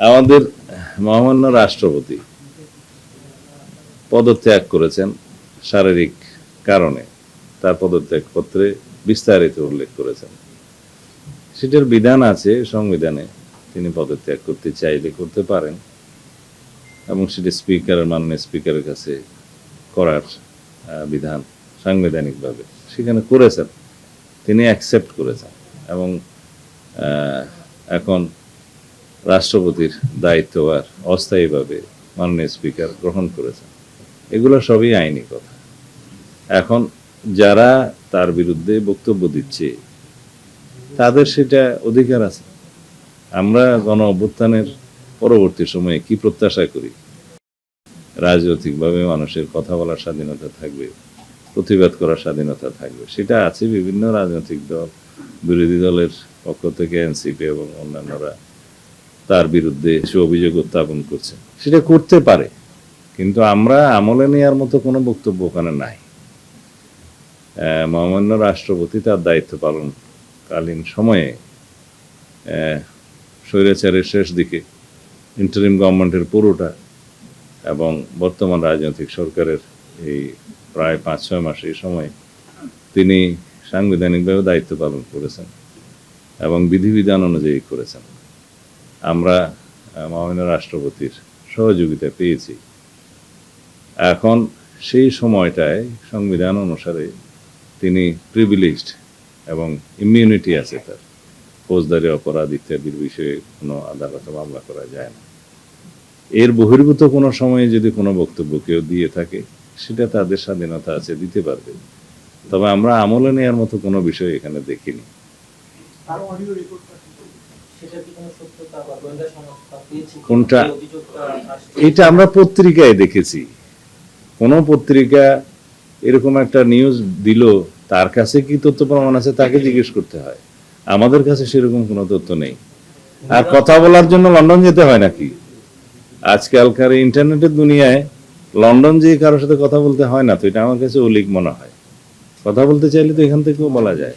আমাদের মহামান্য রাষ্ট্রপতি পদত্যাগ করেছেন শারীরিক কারণে, তার পদত্যাগপত্রে বিস্তারিত উল্লেখ করেছেন। সেটার বিধান আছে সংবিধানে, তিনি পদত্যাগ করতে চাইলে করতে পারেন এবং সেটা মাননীয় স্পিকারের কাছে করার বিধান সাংবিধানিকভাবে সেখানে করেছেন, তিনি অ্যাকসেপ্ট করেছেন এবং এখন রাষ্ট্রপতির দায়িত্বভার অস্থায়ীভাবে মাননীয় স্পিকার গ্রহণ করেছেন। এগুলো সবই আইনি কথা। এখন যারা তার বিরুদ্ধে বক্তব্য দিচ্ছে তাদের সেটা অধিকার আছে। আমরা গণ অভ্যুত্থানের পরবর্তী সময়ে কি প্রত্যাশা করি? রাজনৈতিকভাবে মানুষের কথা বলার স্বাধীনতা থাকবে, প্রতিবাদ করার স্বাধীনতা থাকবে, সেটা আছে। বিভিন্ন রাজনৈতিক দল, বিরোধী দলের পক্ষ থেকে এনসিপি এবং অন্যান্যরা তার বিরুদ্ধে সে অভিযোগ উত্থাপন করছে, সেটা করতে পারে, কিন্তু আমরা আমলে নেওয়ার মতো কোনো বক্তব্য ওখানে নাই। মহামান্য রাষ্ট্রপতি তার দায়িত্ব পালনকালীন সময়ে স্বৈরাচারের শেষ দিকে ইন্টারিম গভর্নমেন্টের পুরোটা এবং বর্তমান রাজনৈতিক সরকারের এই প্রায় 5-6 মাস এই সময় তিনি সাংবিধানিকভাবে দায়িত্ব পালন করেছেন এবং বিধিবিধান অনুযায়ী করেছেন। আমরা মহামান্য রাষ্ট্রপতির সহযোগিতা পেয়েছি। এখন সেই সময়টায় সংবিধান অনুসারে তিনি প্রিভিলেজড এবং ইমিউনিটি আছে তার, ফৌজদারি অপরাধ ইত্যাদির বিষয়ে কোনো আদালতে মামলা করা যায় না। এর বহির্ভূত কোনো সময়ে যদি কোনো বক্তব্য কেউ দিয়ে থাকে সেটা তাদের স্বাধীনতা আছে, দিতে পারবে। তবে আমরা আমলে নেওয়ার মতো কোনো বিষয় এখানে দেখিনি। কোনটা? এটা আমরা পত্রিকায় দেখেছি। কোন পত্রিকা এরকম একটা নিউজ দিল, তার কাছে কি তথ্য প্রমাণ আছে তাকে জিজ্ঞেস করতে হয়। আমাদের কাছে সেরকম কোনো তথ্য নেই। আর কথা বলার জন্য লন্ডন যেতে হয় নাকি? আজকালকার ইন্টারনেটের দুনিয়ায় লন্ডন যেয়ে কারোর সাথে কথা বলতে হয় না, তো এটা আমার কাছে অলিক মনে হয়। কথা বলতে চাইলে তো এখান থেকেও বলা যায়।